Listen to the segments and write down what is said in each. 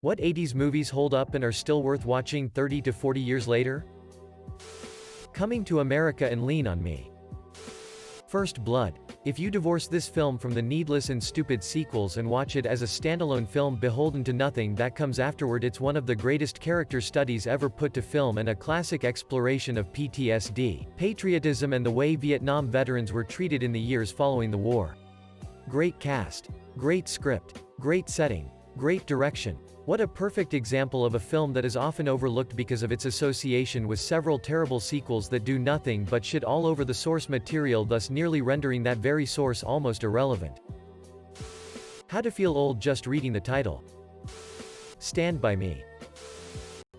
What 80s movies hold up and are still worth watching 30 to 40 years later? Coming to America and Lean on Me. First Blood. If you divorce this film from the needless and stupid sequels and watch it as a standalone film beholden to nothing that comes afterward, it's one of the greatest character studies ever put to film and a classic exploration of PTSD, patriotism and the way Vietnam veterans were treated in the years following the war. Great cast. Great script. Great setting. Great direction. What a perfect example of a film that is often overlooked because of its association with several terrible sequels that do nothing but shit all over the source material, thus nearly rendering that very source almost irrelevant. How to feel old just reading the title. Stand By Me.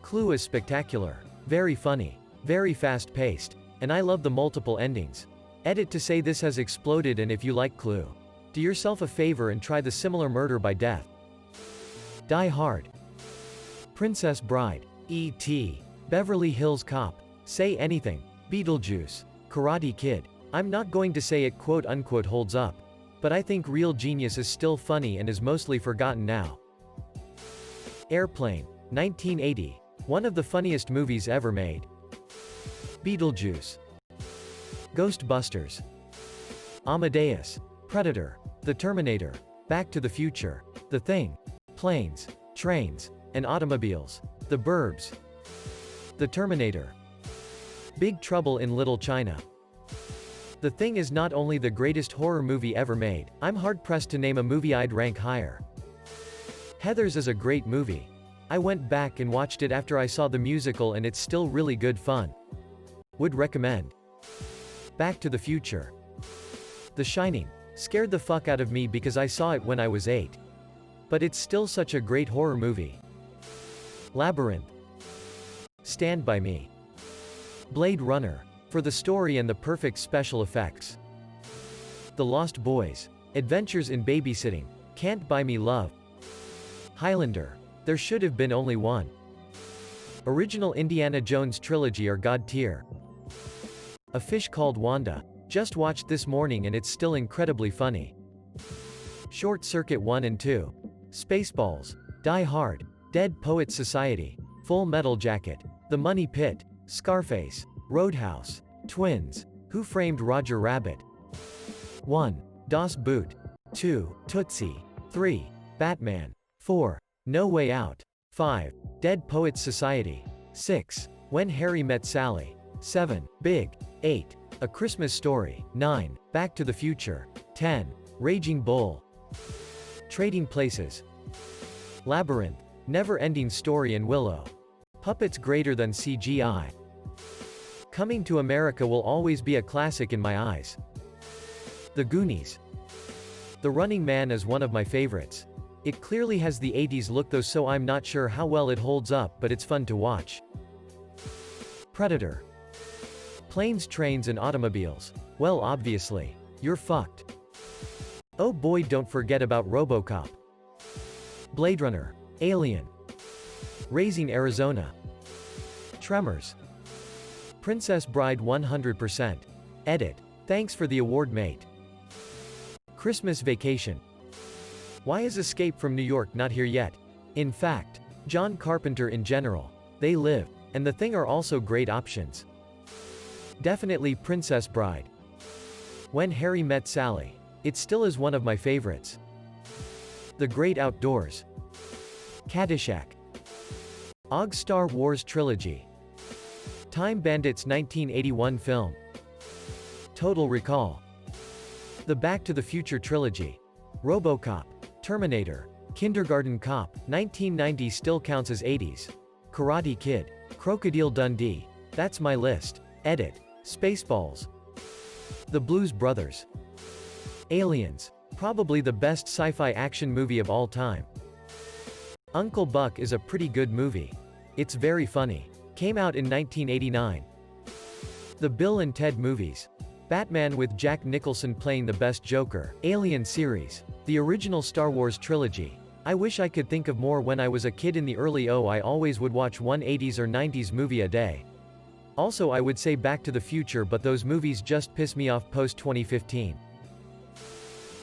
Clue is spectacular. Very funny. Very fast-paced. And I love the multiple endings. Edit to say this has exploded, and if you like Clue, do yourself a favor and try the similar Murder by Death. Die Hard. Princess Bride. E.T. Beverly Hills Cop. Say Anything. Beetlejuice. Karate Kid. I'm not going to say it quote-unquote holds up. But I think Real Genius is still funny and is mostly forgotten now. Airplane. 1980. One of the funniest movies ever made. Beetlejuice. Ghostbusters. Amadeus. Predator. The Terminator. Back to the Future. The Thing. Planes, Trains, and Automobiles. The Burbs. The Terminator. Big Trouble in Little China. The Thing is not only the greatest horror movie ever made, I'm hard-pressed to name a movie I'd rank higher. Heathers is a great movie. I went back and watched it after I saw the musical and it's still really good fun. Would recommend. Back to the Future. The Shining. Scared the fuck out of me because I saw it when I was 8. But it's still such a great horror movie. Labyrinth. Stand By Me. Blade Runner. For the story and the perfect special effects. The Lost Boys. Adventures in Babysitting. Can't Buy Me Love. Highlander. There should have been only one. Original Indiana Jones trilogy or God tier. A Fish Called Wanda. Just watched this morning and it's still incredibly funny. Short Circuit 1 and 2. Spaceballs. Die Hard. Dead Poets Society. Full Metal Jacket. The Money Pit. Scarface. Roadhouse. Twins. Who Framed Roger Rabbit? 1. Das Boot. 2. Tootsie. 3. Batman. 4. No Way Out. 5. Dead Poets Society. 6. When Harry Met Sally. 7. Big. 8. A Christmas Story. 9. Back to the Future. 10. Raging Bull. Trading Places. Labyrinth. Never-Ending Story and Willow. Puppets greater than CGI. Coming to America will always be a classic in my eyes. The Goonies. The Running Man is one of my favorites. It clearly has the 80s look though, so I'm not sure how well it holds up, but it's fun to watch. Predator. Planes, Trains and Automobiles. Well, obviously. You're fucked. Oh boy, don't forget about RoboCop. Blade Runner. Alien. Raising Arizona. Tremors. Princess Bride 100%. Edit. Thanks for the award, mate. Christmas Vacation. Why is Escape from New York not here yet? In fact, John Carpenter in general. They Live. And The Thing are also great options. Definitely Princess Bride. When Harry Met Sally. It still is one of my favorites. The Great Outdoors. Caddyshack. OG Star Wars Trilogy. Time Bandits 1981 film. Total Recall. The Back to the Future Trilogy. RoboCop. Terminator. Kindergarten Cop. 1990 still counts as 80s. Karate Kid. Crocodile Dundee. That's my list. Edit. Spaceballs. The Blues Brothers. Aliens. Probably the best sci-fi action movie of all time. Uncle Buck is a pretty good movie. It's very funny. Came out in 1989. The Bill and Ted movies. Batman with Jack Nicholson playing the best Joker. Alien series. The original Star Wars trilogy. I wish I could think of more. When I was a kid in the early I always would watch one 80s or 90s movie a day. Also I would say Back to the Future, but those movies just piss me off post 2015.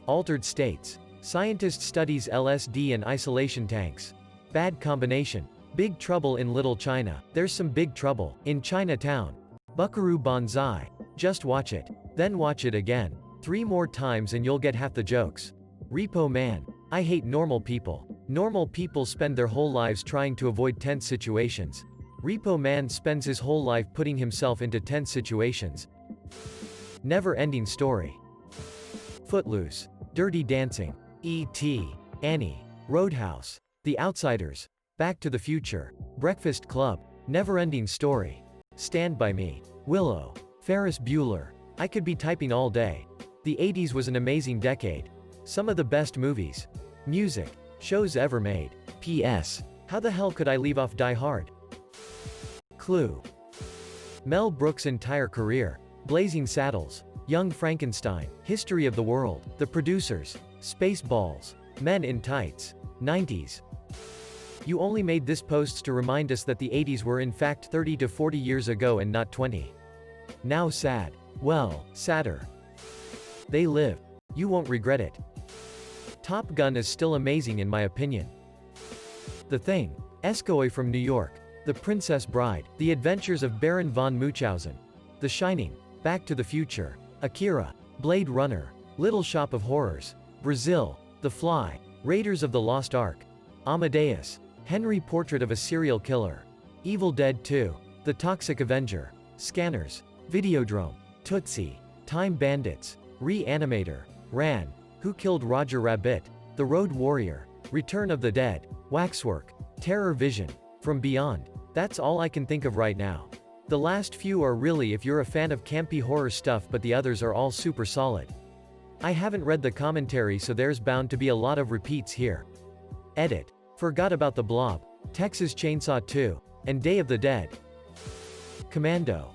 Altered States. Scientist studies LSD and isolation tanks. Bad combination. Big Trouble in Little China. There's some big trouble in Chinatown. Buckaroo Banzai. Just watch it. Then watch it again. 3 more times and you'll get half the jokes. Repo Man. I hate normal people. Normal people spend their whole lives trying to avoid tense situations. Repo Man spends his whole life putting himself into tense situations. Never-ending story. Footloose. Dirty Dancing. E.T. Annie. Roadhouse. The Outsiders. Back to the Future. Breakfast Club. Never-ending story. Stand By Me. Willow. Ferris Bueller. I could be typing all day. The 80s was an amazing decade. Some of the best movies, music, shows ever made. P.S. How the hell could I leave off Die Hard? Clue. Mel Brooks' entire career. Blazing Saddles. Young Frankenstein. History of the World. The Producers. Spaceballs. Men in Tights. 90s. You only made this posts to remind us that the 80s were in fact 30 to 40 years ago and not 20. Now sad. Well, sadder. They live. You won't regret it. Top Gun is still amazing in my opinion. The Thing. Escoe from New York. The Princess Bride. The Adventures of Baron von Munchausen. The Shining. Back to the Future. Akira. Blade Runner. Little Shop of Horrors. Brazil. The Fly. Raiders of the Lost Ark. Amadeus. Henry Portrait of a Serial Killer. Evil Dead 2. The Toxic Avenger. Scanners. Videodrome. Tootsie. Time Bandits. Reanimator. Ran. Who Killed Roger Rabbit? The Road Warrior. Return of the Dead. Waxwork. Terror Vision. From Beyond. That's all I can think of right now. The last few are really if you're a fan of campy horror stuff, but the others are all super solid. I haven't read the commentary, so there's bound to be a lot of repeats here. Edit. Forgot about The Blob. Texas Chainsaw 2. And Day of the Dead. Commando.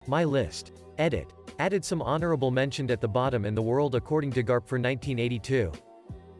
My list. Edit. Added some honorable mentioned at the bottom and The World According to Garp for 1982.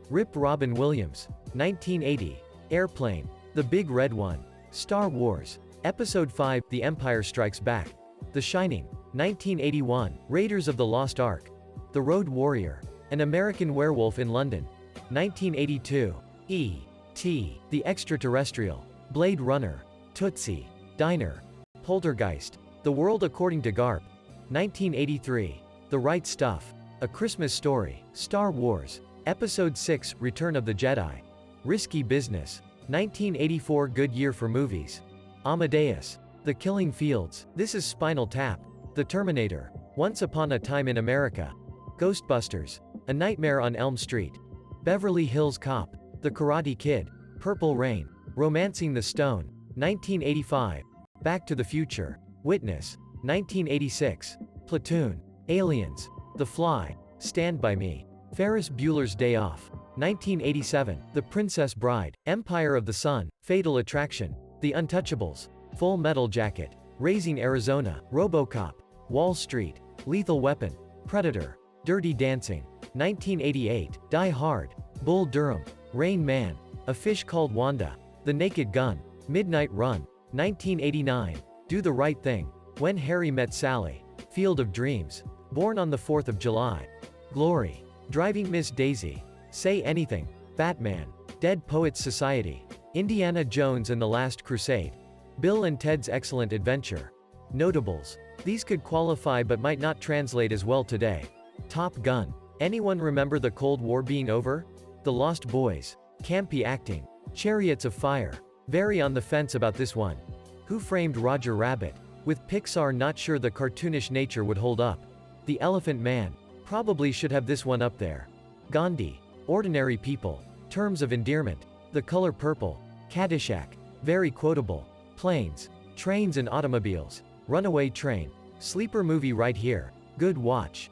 Rip Robin Williams. 1980. Airplane. The Big Red One. Star Wars. Episode 5, The Empire Strikes Back. The Shining. 1981. Raiders of the Lost Ark. The Road Warrior. An American Werewolf in London. 1982. E.T. The Extraterrestrial. Blade Runner. Tootsie. Diner. Poltergeist. The World According to Garp. 1983. The Right Stuff. A Christmas Story. Star Wars. Episode 6, Return of the Jedi. Risky Business. 1984. Good year for movies. Amadeus. The Killing Fields. This is Spinal Tap. The Terminator. Once Upon a Time in America. Ghostbusters. A Nightmare on Elm Street. Beverly Hills Cop. The Karate Kid. Purple Rain. Romancing the Stone. 1985. Back to the Future. Witness. 1986. Platoon. Aliens. The Fly. Stand By Me. Ferris Bueller's Day Off. 1987. The Princess Bride. Empire of the Sun. Fatal Attraction. The Untouchables. Full Metal Jacket. Raising Arizona. RoboCop. Wall Street. Lethal Weapon. Predator. Dirty Dancing. 1988. Die Hard. Bull Durham. Rain Man. A Fish Called Wanda. The Naked Gun. Midnight Run. 1989. Do the Right Thing. When Harry Met Sally. Field of Dreams. Born on the 4th of July. Glory. Driving Miss Daisy. Say Anything. Batman. Dead Poets Society. Indiana Jones and the Last Crusade. Bill and Ted's Excellent Adventure. Notables. These could qualify but might not translate as well today. Top Gun. Anyone remember the Cold War being over? The Lost Boys. Campy acting. Chariots of Fire. Very on the fence about this one. Who Framed Roger Rabbit? With Pixar, not sure the cartoonish nature would hold up. The Elephant Man. Probably should have this one up there. Gandhi. Ordinary People. Terms of Endearment. The Color Purple. Caddyshack. Very quotable. Planes. Trains and Automobiles. Runaway Train. Sleeper movie right here. Good watch.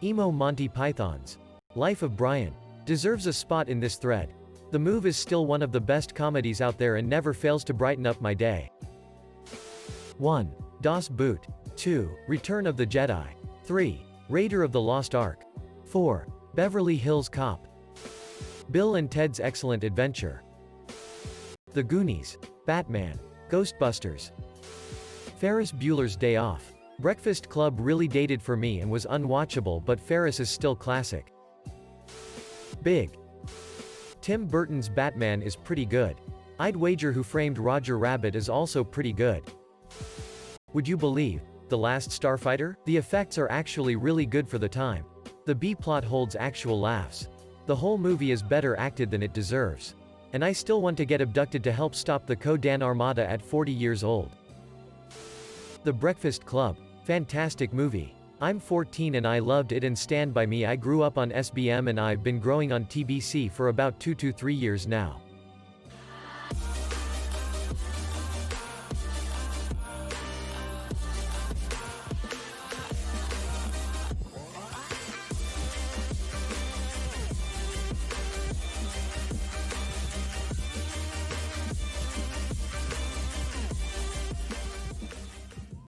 Emo Monty Python's Life of Brian. Deserves a spot in this thread. The Move is still one of the best comedies out there and never fails to brighten up my day. 1. Das Boot. 2. Return of the Jedi. 3. Raider of the Lost Ark. 4. Beverly Hills Cop. Bill and Ted's Excellent Adventure. The Goonies. Batman. Ghostbusters. Ferris Bueller's Day Off. Breakfast Club really dated for me and was unwatchable, but Ferris is still classic. Big. Tim Burton's Batman is pretty good. I'd wager Who Framed Roger Rabbit is also pretty good. Would you believe The Last Starfighter? The effects are actually really good for the time. The B-plot holds actual laughs. The whole movie is better acted than it deserves. And I still want to get abducted to help stop the Kodan Armada at 40 years old. The Breakfast Club. Fantastic movie. I'm 14 and I loved it, and Stand By Me. I grew up on SBM and I've been growing on TBC for about 2 to 3 years now.